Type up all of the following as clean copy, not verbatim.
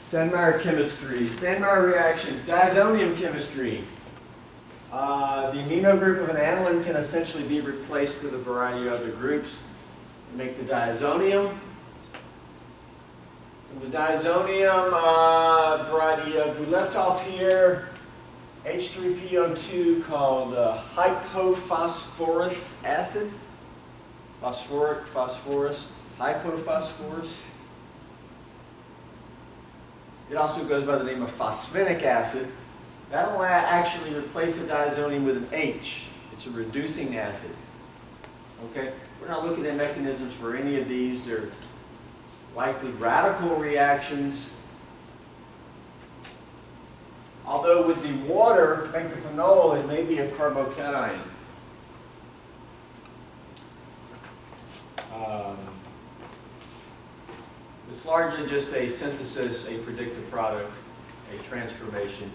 Sandmeyer chemistry, Sandmeyer reactions, Diazonium chemistry. The amino group of an aniline can essentially be replaced with a variety of other groups to make the diazonium. And the diazonium variety of, we left off here, H3PO2 called hypophosphorus acid. Phosphoric, phosphorus, hypophosphorus. It also goes by the name of phosphinic acid. That will actually replace the diazonium with an H. It's a reducing acid. Okay? We're not looking at mechanisms for any of these. They're likely radical reactions. Although with the water, to make the phenol, it may be a carbocation. It's largely just a synthesis, a predictive product, a transformation.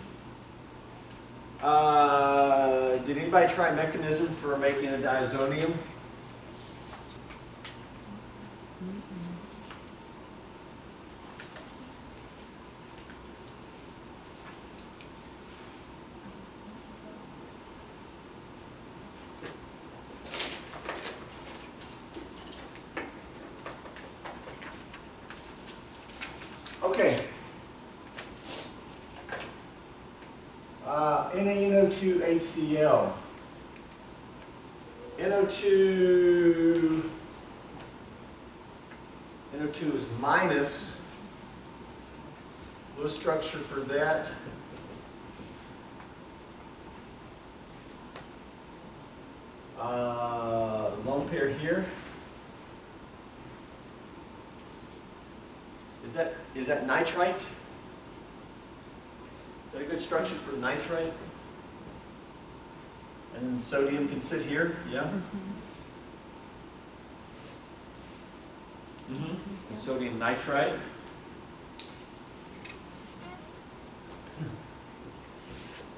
Did anybody try a mechanism for making a diazonium? Okay. NaNO2HCl. NO2 is minus. Little structure for that. Lone pair here. Is that nitrite? Is that a good structure for nitrite? And sodium can sit here, yeah? Mm-hmm. Sodium nitrite.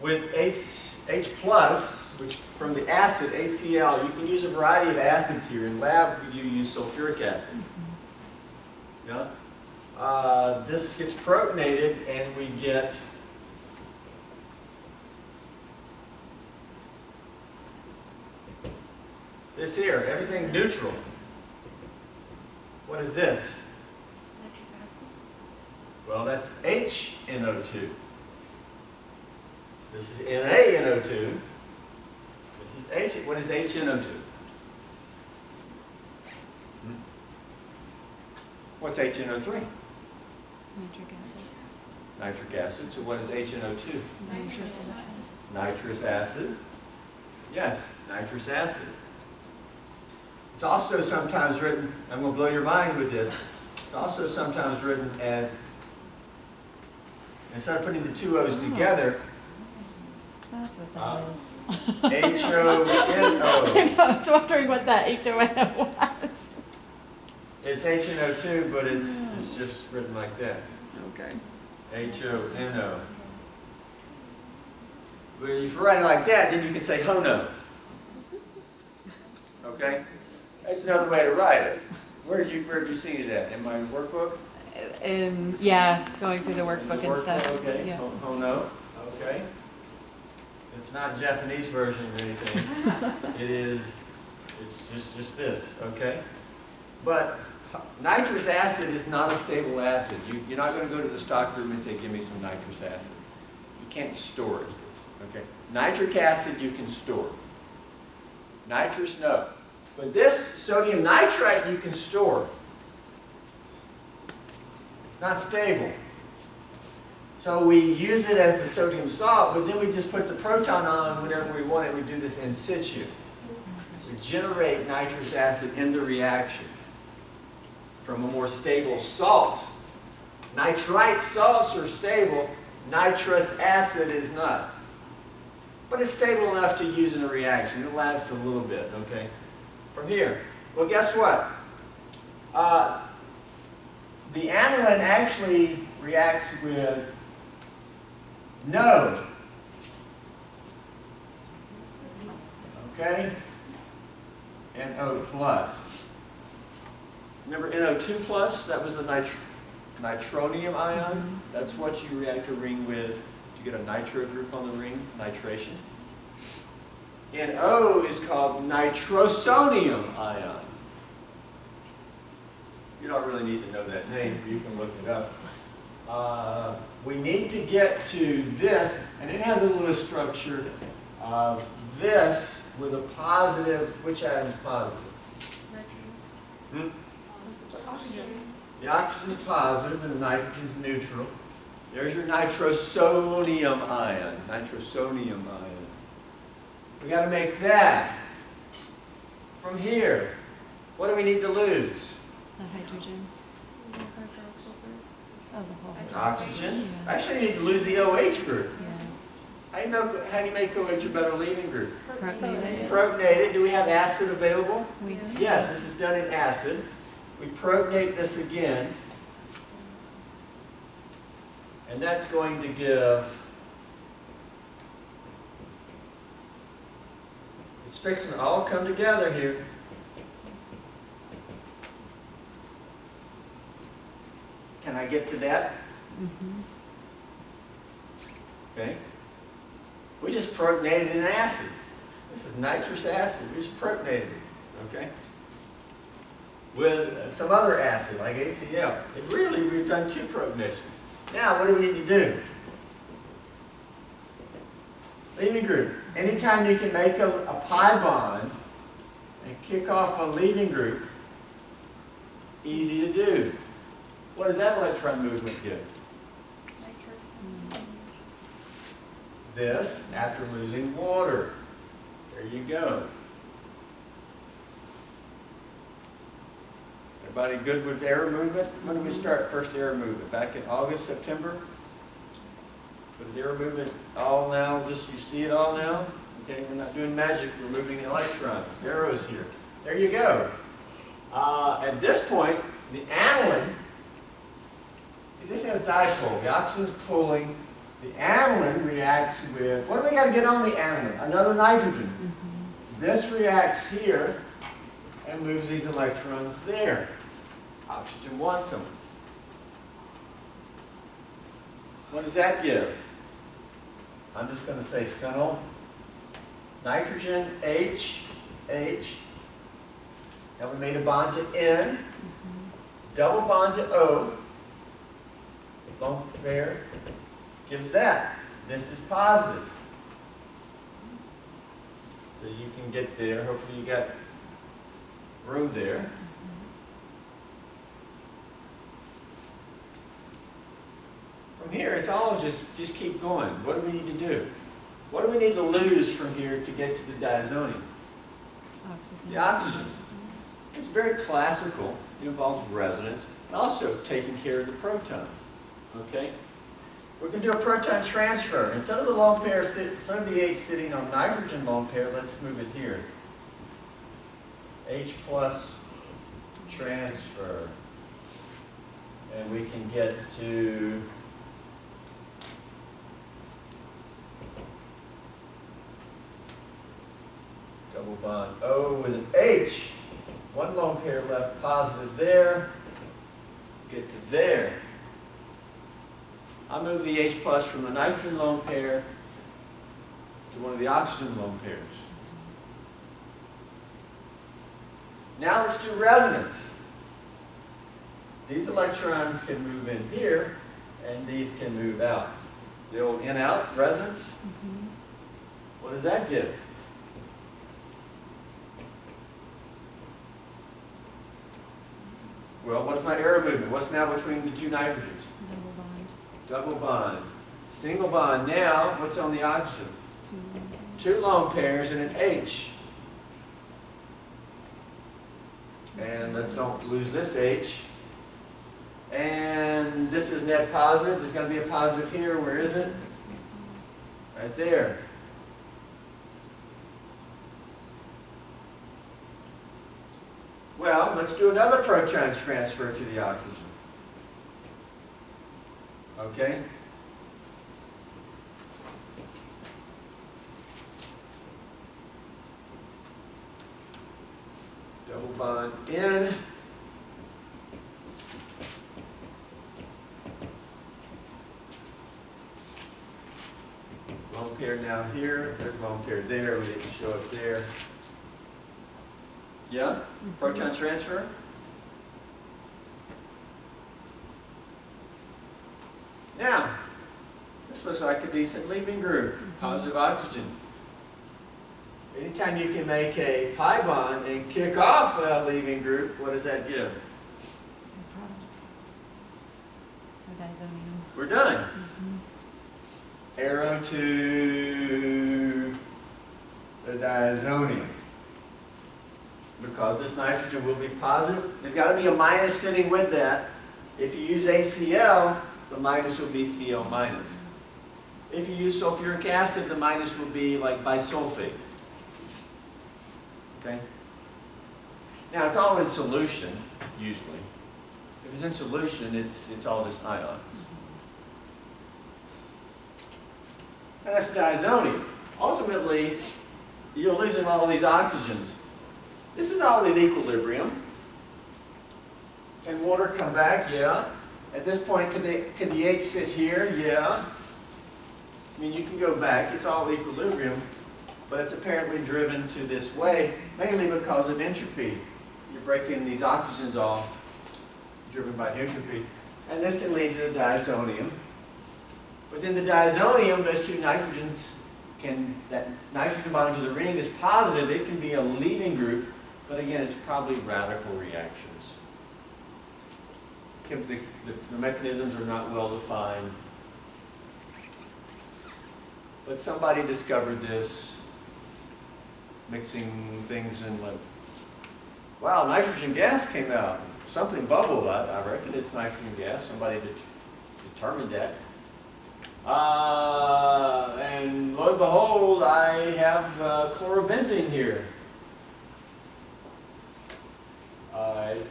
With H plus, which from the acid, HCl, you can use a variety of acids here. In lab, you use sulfuric acid. Yeah? This gets protonated and we get this here, everything neutral. What is this? Nitric acid. Well, that's HNO2. This is NaNO2. This is H. What is HNO2? What's HNO3? Nitric acid. Nitric acid. So what is HNO2? Nitrous acid. Nitrous acid. Yes, nitrous acid. It's also sometimes written, I'm going to blow your mind with this, it's also sometimes written as, instead of putting the two O's together, That's what that is. H-O-N-O. I was wondering what that H-O-N-O was. It's HNO2, but it's just written like that. Okay. H-O-N-O. But if you write it like that, then you can say HONO. Okay? That's another way to write it. Where did you see it at? In my workbook? Yeah, going through the workbook and stuff. Okay, Yeah. HONO. Okay. It's not a Japanese version or anything. It's just this, okay? But nitrous acid is not a stable acid. You're not going to go to the stock room and say, give me some nitrous acid. You can't store it, okay? Nitric acid you can store. Nitrous, no. But this sodium nitrite you can store. It's not stable. So we use it as the sodium salt, but then we just put the proton on whenever we want it. We do this in situ. We generate nitrous acid in the reaction from a more stable salt. Nitrite salts are stable. Nitrous acid is not. But it's stable enough to use in a reaction. It lasts a little bit, okay? From here. Well, guess what? The aniline actually reacts with no. Okay? NO plus. Remember NO2 plus? That was the nitronium ion. That's what you react a ring with to get a nitro group on the ring, nitration. And O is called nitrosonium ion. You don't really need to know that name, you can look it up. We need to get to this, and it has a Lewis structure of this with a positive. Which atom is positive? Hmm? Oxygen. The oxygen is positive and the nitrogen is neutral. There's your nitrosonium ion. Nitrosonium ion. We got to make that. From here, what do we need to lose? The hydrogen. Oh, the whole. Oxygen. Yeah. Actually, you need to lose the OH group. Yeah. How do you make OH a better leaving group? Protonated. Protonated. Do we have acid available? We do. Yes, this is done in acid. We protonate this again. And that's going to give, it's fixing to all come together here. Can I get to that? Mm-hmm. Okay. We just protonated an acid. This is nitrous acid. We just protonated it. Okay. With some other acid like ACl. We've done 2 protonations. Now, what do we need to do? Leaving group. Anytime you can make a pi bond and kick off a leaving group, easy to do. What does that electron movement give? This after losing water. There you go. Everybody good with air movement? When did we start first air movement? Back in August, September? But is air movement all now? Just you see it all now? Okay, we're not doing magic. We're moving electrons. Arrows here. There you go. At this point, the aniline. See, this has dipole. The oxygen is pulling. The aniline reacts with. What do we got to get on the aniline? Another nitrogen. Mm-hmm. This reacts here and moves these electrons there. Oxygen wants them. What does that give? I'm just going to say phenyl. Nitrogen, H, H. Now we made a bond to N. Double bond to O. Lone pair gives that. This is positive. So you can get there. Hopefully you got room there. From here, it's all just keep going. What do we need to do? What do we need to lose from here to get to the diazonium? Oxygen. The oxygen. It's very classical. It involves resonance and also taking care of the proton. Okay? We're going to do a proton transfer. Instead of the lone pair, instead of the H sitting on nitrogen lone pair, let's move it here. H plus transfer. And we can get to double bond O with an H. One lone pair left positive there. Get to there. I'll move the H plus from the nitrogen lone pair to one of the oxygen lone pairs. Now let's do resonance. These electrons can move in here, and these can move out. The old in-out resonance. Mm-hmm. What does that give? Well, what's my arrow movement? What's now between the 2 nitrogens? Double bond. Double bond. Single bond. Now, what's on the oxygen? 2 lone pairs and an H. And let's don't lose this H. And this is net positive. There's going to be a positive here. Where is it? Right there. Well, let's do another proton transfer to the oxygen. Okay? Double bond in. lone pair now here, there's a lone pair there, we didn't show it there. Yeah? Proton transfer? Now, this looks like a decent leaving group, positive oxygen. Anytime you can make a pi bond and kick off a leaving group, what does that give? Diazonium. We're done. Arrow to the diazonium. Because this nitrogen will be positive, there's got to be a minus sitting with that. If you use HCl, the minus will be Cl minus. If you use sulfuric acid, the minus will be like bisulfate. Okay? Now it's all in solution, usually. If it's in solution, it's all just ions. And that's diazonium. Ultimately, you're losing all these oxygens. This is all in equilibrium. Can water come back? Yeah. At this point, could the H sit here? Yeah. I mean, you can go back. It's all equilibrium. But it's apparently driven to this way, mainly because of entropy. You're breaking these oxygens off, driven by entropy. And this can lead to the diazonium. Within the diazonium, those two nitrogens that nitrogen bond to the ring is positive. It can be a leaving group, but again, it's probably radical reactions. The mechanisms are not well defined. But somebody discovered this, mixing things in like, wow, nitrogen gas came out. Something bubbled. I reckon it's nitrogen gas. Somebody determined that. And lo and behold, I have chlorobenzene here.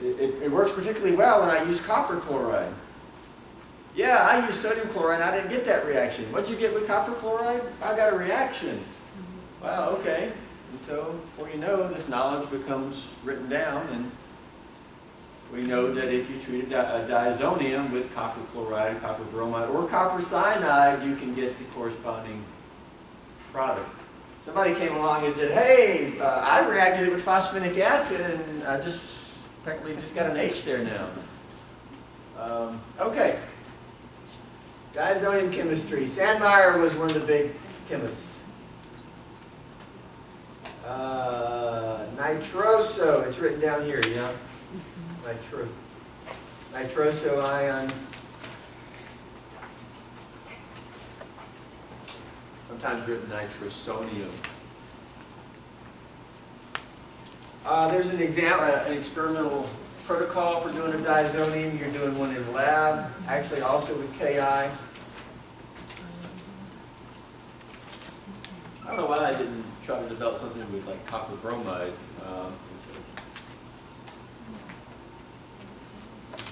It works particularly well when I use copper chloride. Yeah, I use sodium chloride. I didn't get that reaction. What'd you get with copper chloride? I got a reaction. Wow, okay. And so, before you know, this knowledge becomes written down, and we know that if you treat a diazonium with copper chloride, copper bromide, or copper cyanide, you can get the corresponding product. Somebody came along and said, hey, I reacted it with phosphenic acid, and I apparently just got an H there now. Okay. Diazonium chemistry. Sandmeyer was one of the big chemists. Nitroso, it's written down here, yeah? Nitroso ions. Sometimes written nitrosonium. There's an experimental protocol for doing a diazonium. You're doing one in lab, actually also with Ki. I don't know why I didn't try to develop something with like copper bromide.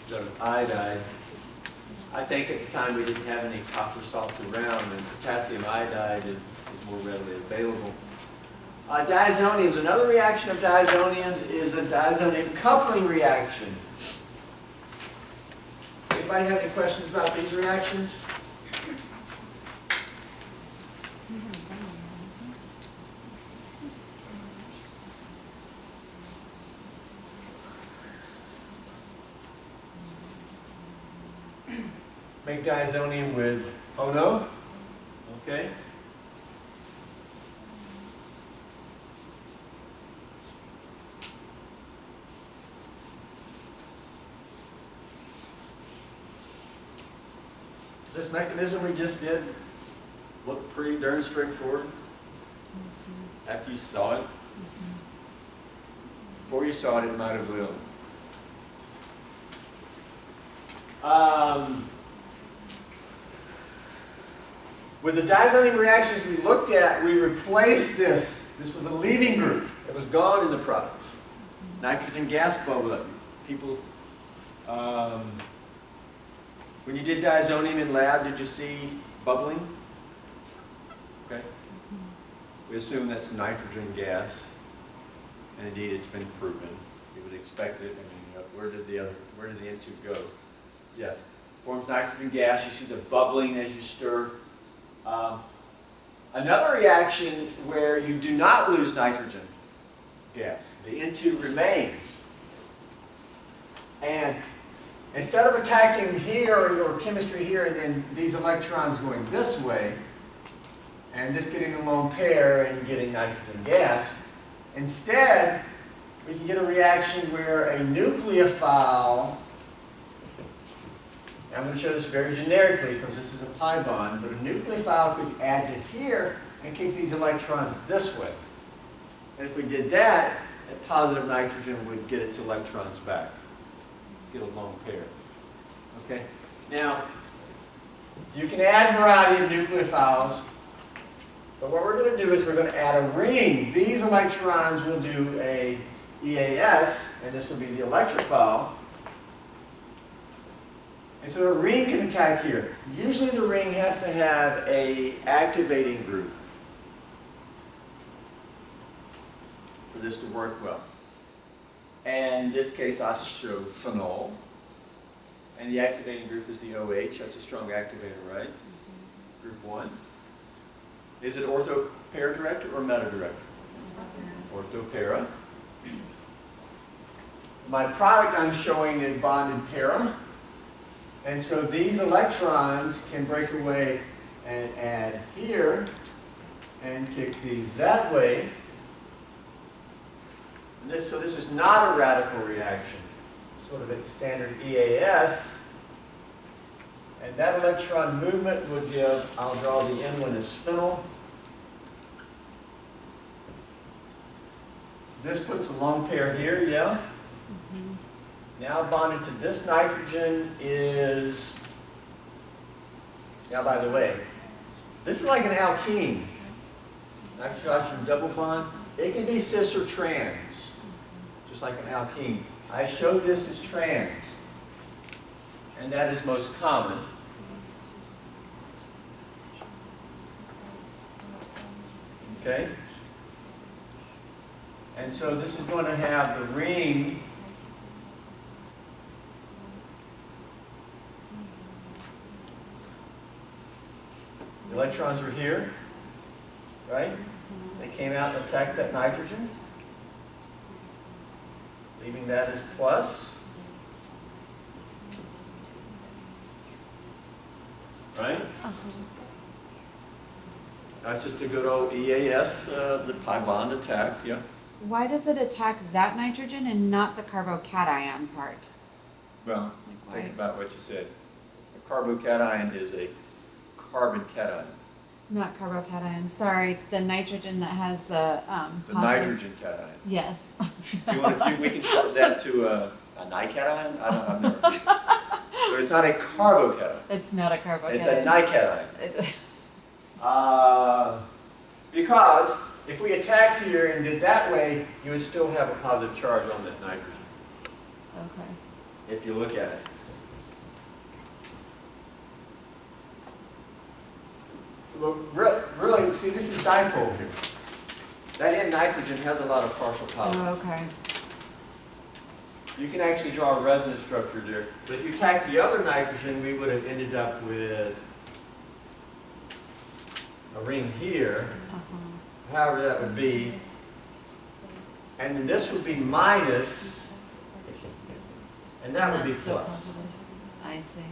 Instead of iodide. I think at the time we didn't have any copper salts around, and potassium iodide is more readily available. Diazoniums, another reaction of diazoniums is a diazonium coupling reaction. Anybody have any questions about these reactions? Make diazonium with HONO. Okay. This mechanism we just did looked pretty darn straightforward after you saw it. Before you saw it, it might have will. With the diazonium reactions we looked at, we replaced this. This was a leaving group. It was gone in the product. Nitrogen gas bubbled up. People, when you did diazonium in lab, did you see bubbling? Okay. We assume that's nitrogen gas, and indeed it's been proven. You would expect it. I mean, where did the N2 go? Yes, forms nitrogen gas. You see the bubbling as you stir. Another reaction where you do not lose nitrogen gas. The N2 remains. And instead of attacking here or chemistry here and then these electrons going this way, and this getting a lone pair and getting nitrogen gas, instead we can get a reaction where a nucleophile, I'm going to show this very generically because this is a pi bond, but a nucleophile could add to here and kick these electrons this way. And if we did that, a positive nitrogen would get its electrons back, get a lone pair. Okay? Now, you can add a variety of nucleophiles, but what we're going to do is we're going to add a ring. These electrons will do a EAS, and this will be the electrophile. And so a ring can attack here. Usually the ring has to have a activating group for this to work well. And in this case, I show phenol. And the activating group is the OH. That's a strong activator, right? Group 1. Is it ortho-para directed or meta-directed? Ortho-para. My product I'm showing is bonded para. And so these electrons can break away and add here and kick these that way. And so this is not a radical reaction. Sort of a standard EAS. And that electron movement would give, I'll draw the end one as phenyl. This puts a lone pair here, yeah? Mm-hmm. Now bonded to this nitrogen is, now by the way, this is like an alkene. Nitrogen double bond. It can be cis or trans, just like an alkene. I showed this as trans, and that is most common. Okay? And so this is going to have the ring the electrons were here, right? They came out and attacked that nitrogen, leaving that as plus. Right? That's just a good old EAS, the pi bond attack, yeah. Why does it attack that nitrogen and not the carbocation part? Well, Like think about what you said. A carbocation is a carbon cation. Not carbocation, sorry, the nitrogen that has the The nitrogen cation. Yes. You want to, we can shorten that to a nication? I've never. But it's not a carbocation. It's not a carbocation. It's a nication. Because if we attacked here and did that way, you would still have a positive charge on that nitrogen. Okay. If you look at it. Well, really, see, this is dipole here. That N nitrogen has a lot of partial positives. Oh, okay. You can actually draw a resonance structure there. But if you attack the other nitrogen, we would have ended up with a ring here, however that would be. And then this would be minus, and that would be That's still plus. positive. I see.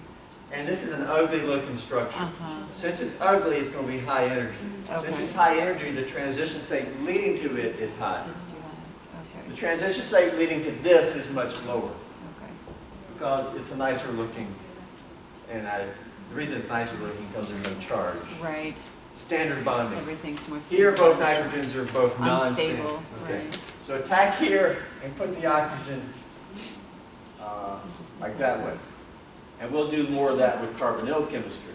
And this is an ugly looking structure. Since it's ugly, it's going to be high energy. Okay. Since it's high energy, the transition state leading to it is high. It's too high. The Okay. transition state leading to this is much lower Okay. because it's a nicer looking, and the reason it's nicer looking because there's no charge. Right. Standard bonding. Everything's more Here, stable. both nitrogens are both non-stable. Unstable. Okay. Right. So attack here and put the oxygen like that way. And we'll do more of that with carbonyl chemistry.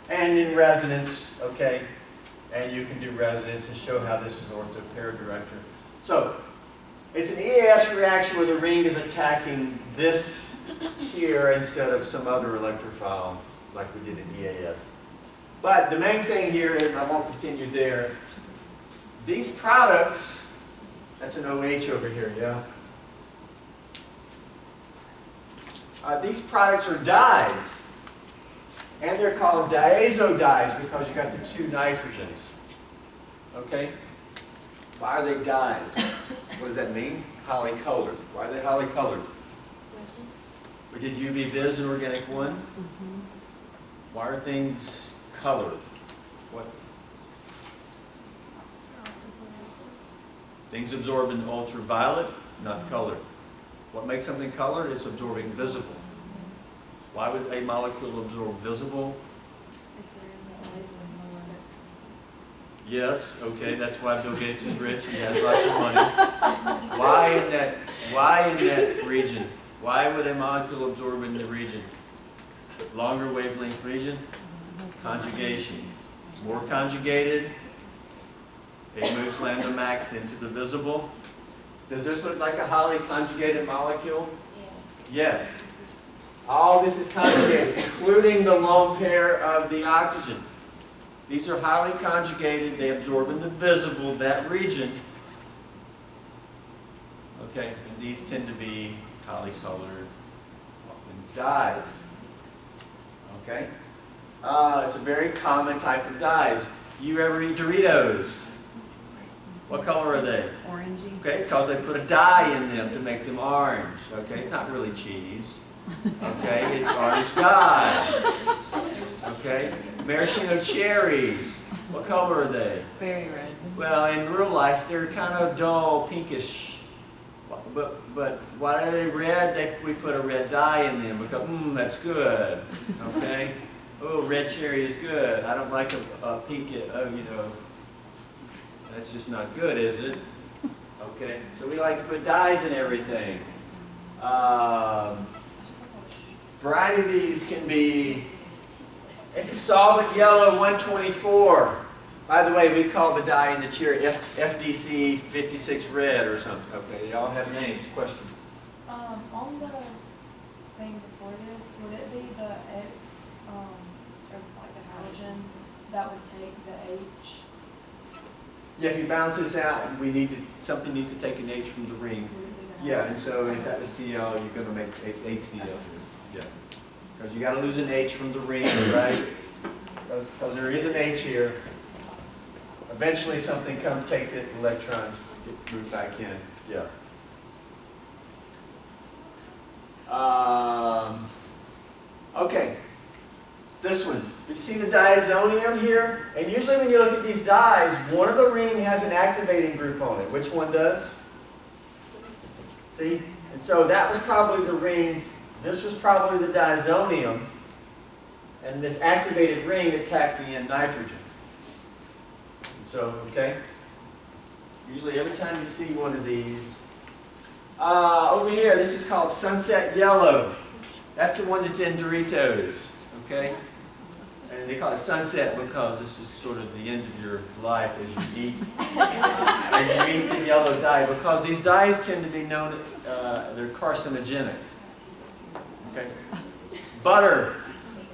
And in resonance, okay, and you can do resonance and show how this is an ortho-para director. So, it's an EAS reaction where the ring is attacking this here instead of some other electrophile like we did in EAS. But the main thing here is, I won't continue there, these products, that's an OH over here, yeah? These products are dyes. And they're called diazo dyes because you got the two nitrogens. Okay? Why are they dyes? What does that mean? Highly colored. Why are they highly colored? We did UV vis in organic 1. Mm-hmm. Why are things colored? What? Things absorb in ultraviolet, not colored. What makes something colored? It's absorbing visible. Why would a molecule absorb visible? Yes, okay, that's why Bill Gates is rich. He has lots of money. Why in that region? Why would a molecule absorb in the region? Longer wavelength region? Conjugation. More conjugated, it moves lambda max into the visible. Does this look like a highly conjugated molecule? Yes. Yes. All this is conjugated, including the lone pair of the oxygen. These are highly conjugated. They absorb in the visible, that region. Okay, and these tend to be highly colored, often dyes. Okay? It's a very common type of dyes. You ever eat Doritos? What color are they? Orangey. Okay, it's because they put a dye in them to make them orange. Okay, it's not really cheese. Okay, it's orange dye. Okay, maraschino cherries. What color are they? Very red. Well, in real life, they're kind of dull, pinkish. But why are they red? We put a red dye in them because, that's good. Okay? Oh, red cherry is good. I don't like a pink, that's just not good, is it? Okay? So we like to put dyes in everything. Variety of these can be, this is solvent yellow 124. By the way, we call the dye in the cherry FDC 56 red or something. Okay, they all have names. Question? On the thing before this, would it be the X, or like the halogen, that would take the H? Yeah, if you balance this out, something needs to take an H from the ring. Yeah, and so if that was Cl, you're going to make HCl. Yeah, because you got to lose an H from the ring, right? Because there is an H here. Eventually something comes, takes it, electrons get moved back in. Yeah. Okay. This one. You see the diazonium here? And usually when you look at these dyes, one of the ring has an activating group on it. Which one does? See? And so that was probably the ring. This was probably the diazonium. And this activated ring attacked the N nitrogen. So, okay? Usually every time you see one of these. Over here, this is called sunset yellow. That's the one that's in Doritos. Okay? And they call it sunset because this is sort of the end of your life as you eat. As you eat the yellow dye. Because these dyes tend to be known, they're carcinogenic. Okay? Butter.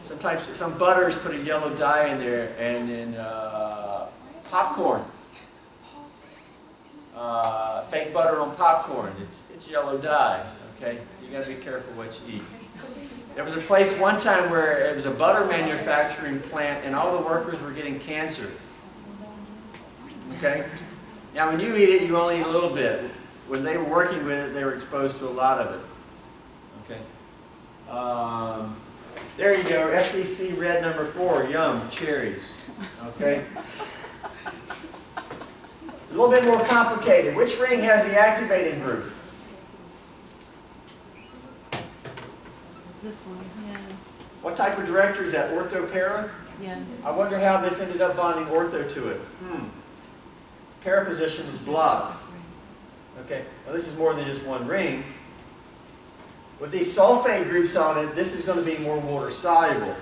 Some butters put a yellow dye in there, and then popcorn. Fake butter on popcorn. It's yellow dye. Okay, you got to be careful what you eat. There was a place one time where it was a butter manufacturing plant, and all the workers were getting cancer. Okay. Now, when you eat it, you only eat a little bit. When they were working with it, they were exposed to a lot of it. Okay. There you go, FDC red number 4, yum, cherries. Okay? A little bit more complicated. Which ring has the activating group? This one, yeah. What type of director is that? Ortho-para? Yeah. I wonder how this ended up bonding ortho to it. Para position is blocked. Okay, now this is more than just one ring. With these sulfate groups on it, this is going to be more water soluble.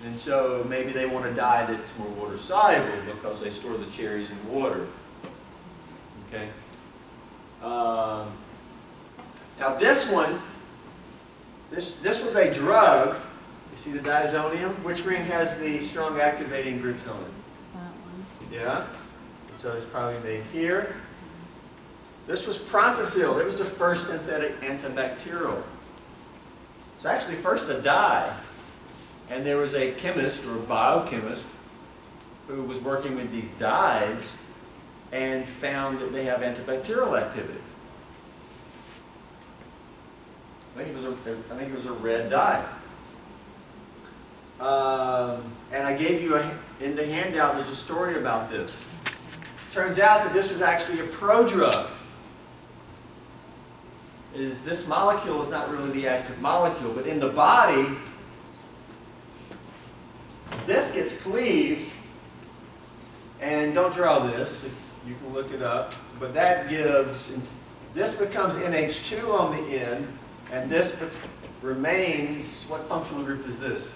And so maybe they want a dye that's more water soluble because they store the cherries in water. Okay. Now this one, this was a drug. You see the diazonium? Which ring has the strong activating groups on it? That one. Yeah. So it's probably made here. This was Prontosil. It was the first synthetic antibacterial. It's actually first a dye. And there was a chemist or a biochemist who was working with these dyes and found that they have antibacterial activity. I think it was a red dye. And I gave you in the handout, there's a story about this. Turns out that this was actually a prodrug. This molecule is not really the active molecule, but in the body, this gets cleaved, and don't draw this, you can look it up, but that gives, this becomes NH2 on the end, and this remains, what functional group is this?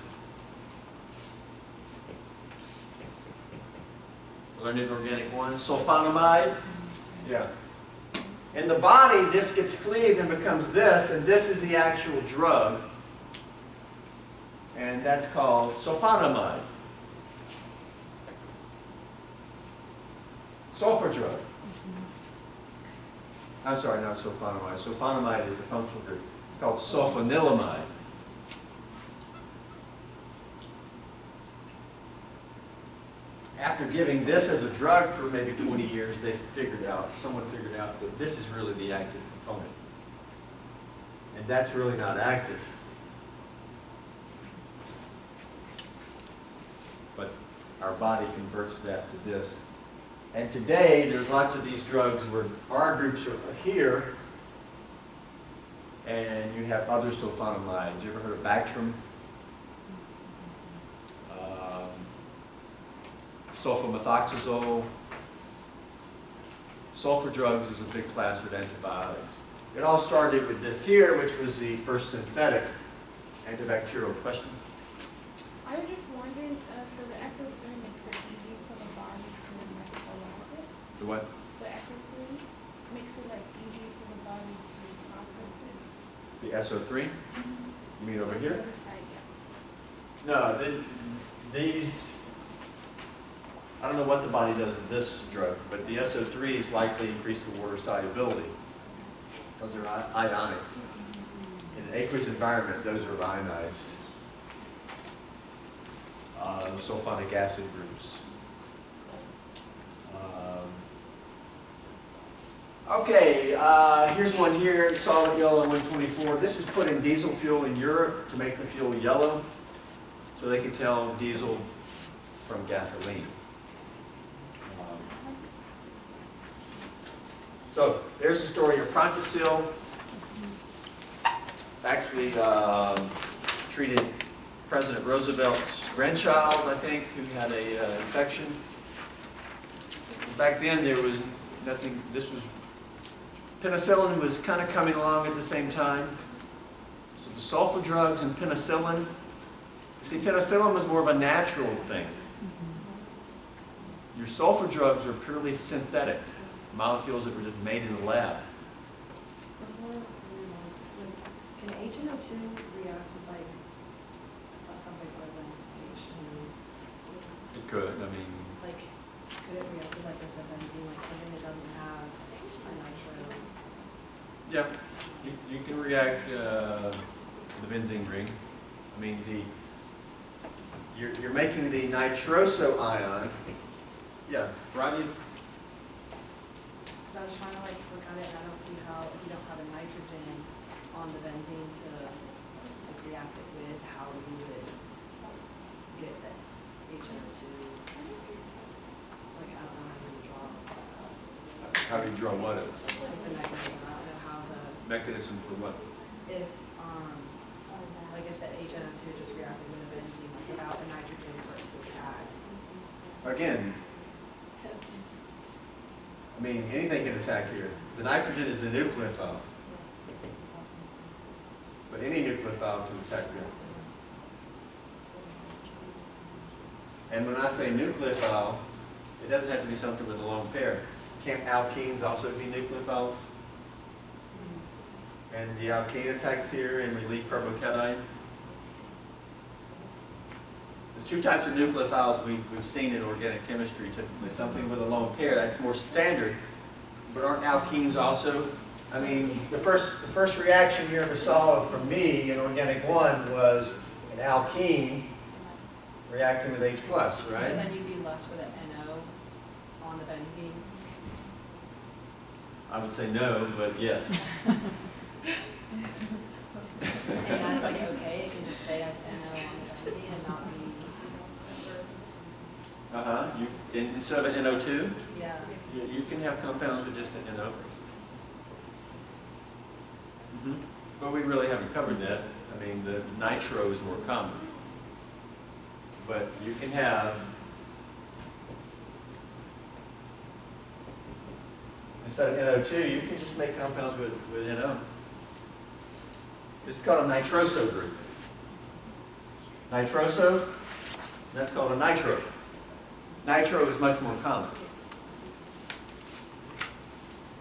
Learned in organic 1, sulfonamide? Yeah. In the body, this gets cleaved and becomes this, and this is the actual drug. And that's called sulfonamide. Sulfur drug. I'm sorry, not sulfonamide. Sulfonamide is the functional group. It's called sulfonilamide. After giving this as a drug for maybe 20 years, someone figured out that this is really the active component. And that's really not active. But our body converts that to this. And today, there's lots of these drugs where our groups are here, and you have other sulfonamides. You ever heard of Bactrim? Sulfamethoxazole. Sulfur drugs is a big class of antibiotics. It all started with this here, which was the first synthetic antibacterial. Question? I was just wondering, so the SO3 makes it easier for the body to metabolize it? The what? The SO3 makes it like easier for the body to process it? The SO3? You mean over On here? the other side, yes. No, these, I don't know what the body does to this drug, but the SO3s likely increase the water solubility because they're ionic. In an aqueous environment, those are ionized. Sulfonic acid groups. Okay, here's one here, solid yellow 124. This is put in diesel fuel in Europe to make the fuel yellow, so they can tell diesel from gasoline. So there's the story of Prontosil. Actually treated President Roosevelt's grandchild, I think, who had a infection. Back then there was nothing, penicillin was kind of coming along at the same time. So the sulfur drugs and penicillin, you see, penicillin was more of a natural thing. Your sulfur drugs are purely synthetic, molecules that were just made in the lab. Can HNO2 react with like something other than H2? It could, I mean, Like, could it react with like there's a benzene, like something that doesn't have a nitro? yeah, you can react to the benzene ring. I mean, you're making the nitroso ion. Yeah, Rodney? Because I was trying to like look at it and I don't see how, if you don't have a nitrogen on the benzene to like react it with, how you would get that HNO2. Like, I don't know how you would draw How do you draw what? like the mechanism. I don't know how the, Mechanism for what? if, like if the HNO2 just reacted with the benzene, like without the nitrogen for it to attack. Again, I mean, anything can attack here. The nitrogen is the nucleophile. But any nucleophile can attack here. And when I say nucleophile, it doesn't have to be something with a lone pair. Can't alkenes also be nucleophiles? And the alkene attacks here and relieve carbocation. There's two types of nucleophiles we've seen in organic chemistry, typically something with a lone pair. That's more standard. But aren't alkenes also? I mean, the first reaction you ever saw from me in organic 1 was an alkene reacting with H+, And right? then you'd be left with an NO on the benzene. I would say no, but yes. And that's like, okay, it can just stay as NO on the benzene and not be, Uh-huh, instead of an NO2, yeah. you can have compounds with just an NO. But we really haven't covered that. I mean, the nitro is more common. But you can have, instead of NO2, you can just make compounds with NO. This is called a nitroso group. Nitroso, that's called a nitro. Nitro is much more common.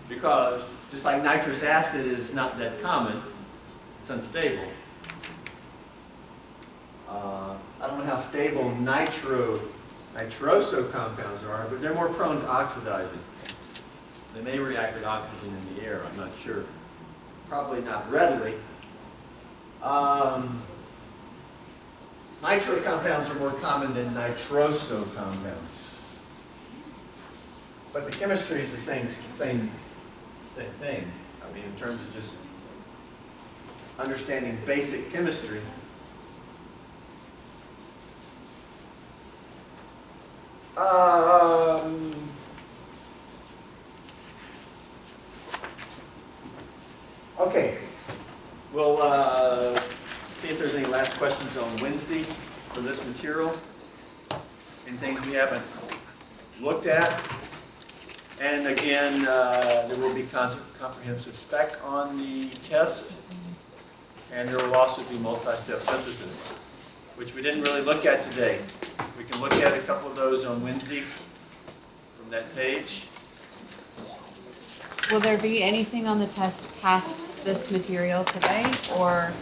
Because just like nitrous acid is not that common, it's unstable. I don't know how stable nitroso compounds are, but they're more prone to oxidizing. They may react with oxygen in the air, I'm not sure. Probably not readily. Nitro compounds are more common than nitroso compounds. But the chemistry is the same thing. I mean, in terms of just understanding basic chemistry. Okay, we'll see if there's any last questions on Wednesday for this material. Any things we haven't looked at. And again, there will be comprehensive spec on the test. And there will also be multi-step synthesis, which we didn't really look at today. We can look at a couple of those on Wednesday from that page. Will there be anything on the test past this material today, or